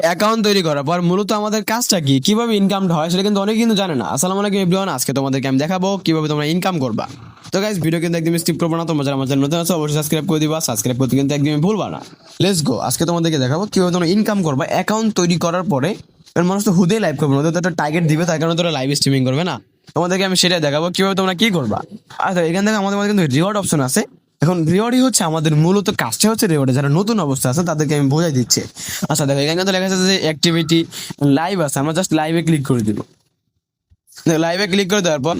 Account তৈরি করার পর মূলত আমাদের কাজটা কি, কিভাবে ইনকামটা হয় সেটা কিন্তু অনেকে কিন্তু জানে না। আসসালামু আলাইকুম এভরিওয়ান, আজকে তোমাদেরকে আমি দেখাবো কিভাবে তোমরা ইনকাম করবা। তো গাইস, ভিডিও কিন্তু একদম স্কিপ করবে না। তোমরা যারা আমার চ্যানেল নতুন আছো অবশ্যই সাবস্ক্রাইব করে দিবা, সাবস্ক্রাইব করতে কিন্তু একদমই ভুলবা না। লেটস গো, আজকে তোমাদেরকে দেখাবো কিভাবে তোমরা ইনকাম করবা অ্যাকাউন্ট তৈরি করার পরে। কারণ মানুষ তো হুদেই লাইভ করবে না, ওদের তো একটা টার্গেট দিবে, তার কারণে তোরা লাইভ স্ট্রিমিং করবে না। তোমাদেরকে আমি সেটাই দেখাবো কিভাবে তোমরা কি করবা। আচ্ছা, এখান থেকে আমাদের মধ্যে কিন্তু রিওয়ার্ড অপশন আছে। এখন রিওয়ার্ডই হচ্ছে আমাদের মূলত কাজটা হচ্ছে রিওয়ার্ডে যারা নতুন অবস্থা আছে তাদেরকে আমি বোঝাই দিচ্ছি। আচ্ছা দেখো, এখানে কিন্তু লেখা আছে যে অ্যাক্টিভিটি লাইভ আছে, আমরা জাস্ট লাইভে ক্লিক করে দিব। লাইভে ক্লিক করে দেওয়ার পর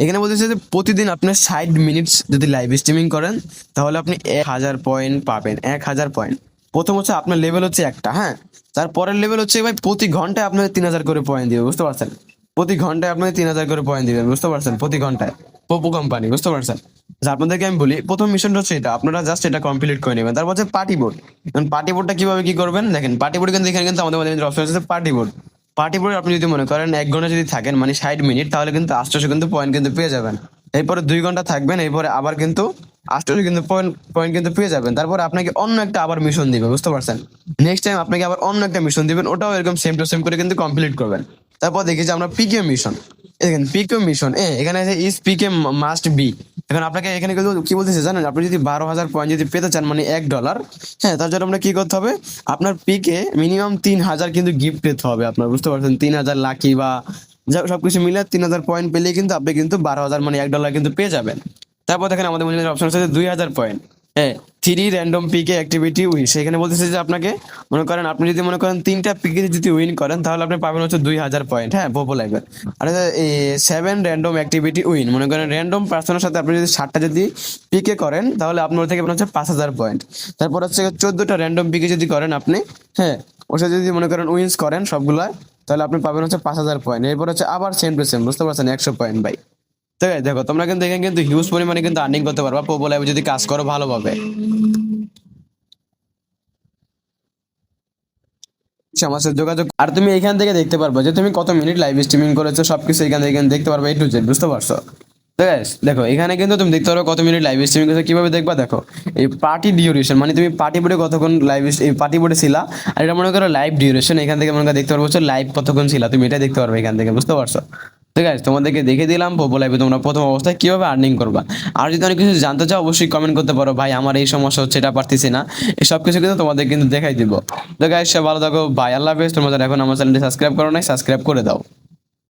এখানে বলতেছে যে প্রতিদিন আপনি 60 মিনিট যদি লাইভ স্ট্রিমিং করেন তাহলে আপনি 1000 পয়েন্ট পাবেন। 1000 পয়েন্ট। প্রথম হচ্ছে আপনার লেভেল হচ্ছে একটা, হ্যাঁ। তারপরের লেভেল হচ্ছে ভাই প্রতি ঘন্টায় আপনার 3000 করে পয়েন্ট দিবে, বুঝতে পারছেন? প্রতি ঘন্টায় আপনার 3000 করে পয়েন্ট দিবেন, বুঝতে পারছেন? প্রতি ঘন্টায় পোপো কোম্পানি, বুঝতে পারছেন? আচ্ছা, আপনাদেরকে আমি বলি প্রথম মিশনটা হচ্ছে এটা, আপনারা জাস্ট এটা কমপ্লিট করে নেবেন। তারপর হচ্ছে পার্টি বোর্ড। পার্টি বোর্ডটা কিভাবে কি করবেন দেখেন। পার্টি বোর্ড কিন্তু এখানে কিন্তু আমাদের মধ্যে অপশন আছে পার্টি বোর্ড। পার্টি বোর্ডে আপনি যদি মনে করেন 1 ঘন্টা যদি থাকেন মানে 60 মিনিট, তাহলে কিন্তু 800 কিন্তু পয়েন্ট কিন্তু পেয়ে যাবেন। এরপরে 2 ঘন্টা থাকবেন, এরপরে আবার কিন্তু 800 কিন্তু পয়েন্ট পয়েন্ট কিন্তু পেয়ে যাবেন। তারপরে আপনাকে অন্য একটা আবার মিশন দিবে, বুঝতে পারছেন? নেক্সট টাইম আপনাকে আবার অন্য একটা মিশন দিবেন, ওটাও এরকম সেম টু সেম করে কিন্তু কমপ্লিট করবেন। তারপর দেখি যে আমরা পিকে মিশন। দেখেন পিকে মিশন এখানে আছে ইজ পিকে মাস্ট বি। এখন আপনাকে এখানে কিন্তু কি বলতেছে জানেন, আপনি যদি 12,000 পয়েন্ট যদি পেতে চান মানে $1, হ্যাঁ, তার জন্য আপনার কি করতে হবে, আপনার পিকে মিনিমাম 3000 কিন্তু গিফট পেতে হবে আপনার, বুঝতে পারছেন? 3000 লাকি বা সবকিছু মিলে 3000 পয়েন্ট পেলে কিন্তু আপনি কিন্তু 12,000 মানে $1 কিন্তু পেয়ে যাবেন। তারপর দেখেন আমাদের মধ্যে অপশন আছে 2000 পয়েন্ট। হ্যাঁ, 3 র্যান্ডম পিকে অ্যাক্টিভিটি উইন। সেখানে বলতেছে যে আপনাকে মনে করেন আপনি যদি মনে করেন 3টা পিকে যদি উইন করেন তাহলে আপনি পাবেন হচ্ছে 2000 পয়েন্ট, হ্যাঁ, পোপো লাইভের। আর 7 র্যান্ডম অ্যাক্টিভিটি উইন, মনে করেন র্যান্ডম পার্সনের সাথে আপনি যদি 7টা যদি পিকে করেন তাহলে আপনার থেকে পাবেন হচ্ছে 5000 পয়েন্ট। তারপর হচ্ছে 14টা র্যান্ডম পিকে যদি করেন আপনি, হ্যাঁ, ওর সাথে যদি মনে করেন উইন্স করেন সবগুলা, তাহলে আপনি পাবেন হচ্ছে 5000 পয়েন্ট। এরপর হচ্ছে আবার সেম টু সেম, বুঝতে পারছেন? 100 পয়েন্ট ভাই। তো এই দেখো, তোমরা কিন্তু এখানে কিন্তু হিউজ পরিমাণে কিন্তু আর্নিং করতে পারবা পোপো লাইভে যদি কাজ করো ভালোভাবে। আমার সাথে যোগাযোগ, আর তুমি এখান থেকে দেখতে পারবা যে তুমি কত মিনিট লাইভ স্ট্রিমিং করেছো, সবকিছু এখান থেকে দেখতে পারবা A to Z, বুঝতে পারছো? তো guys, দেখো এখানে কিন্তু তুমি দেখতে পারো কত মিনিট লাইভ স্ট্রিমিং করেছো। কিভাবে দেখবা দেখো, এই পার্টি ডিউরেশন মানে তুমি পার্টি বোর্ডে কতক্ষণ লাইভ, এই পার্টি বোর্ডে ছিলা। আর এটা মনে করো লাইভ ডিউরেশন, এখান থেকে মনে করো দেখতে পারবো হচ্ছে লাইভ কতক্ষণ ছিলা, তুমি এটা দেখতে পারবে এখান থেকে, বুঝতে পারছো? তো গাইস, তোমাদেরকে দেখে দিলাম পোপো লাইভে তোমরা প্রথম অবস্থায় কিভাবে আর্নিং করবা। আর যদি অনেক কিছু জানতে চাও অবশ্যই কমেন্ট করতে পারো, ভাই আমার এই সমস্যা হচ্ছে, এটা পারতেছি না। এই সব কিছু কিন্তু তোমাদের কিন্তু দেখাই দিব। তো গাইস, সব ভালো থাকো, ভাই, আল্লাহ হাফেজ। তোমরা যারা এখন আমার চ্যানেলটি সাবস্ক্রাইব করো নাই, সাবস্ক্রাইব করে দাও।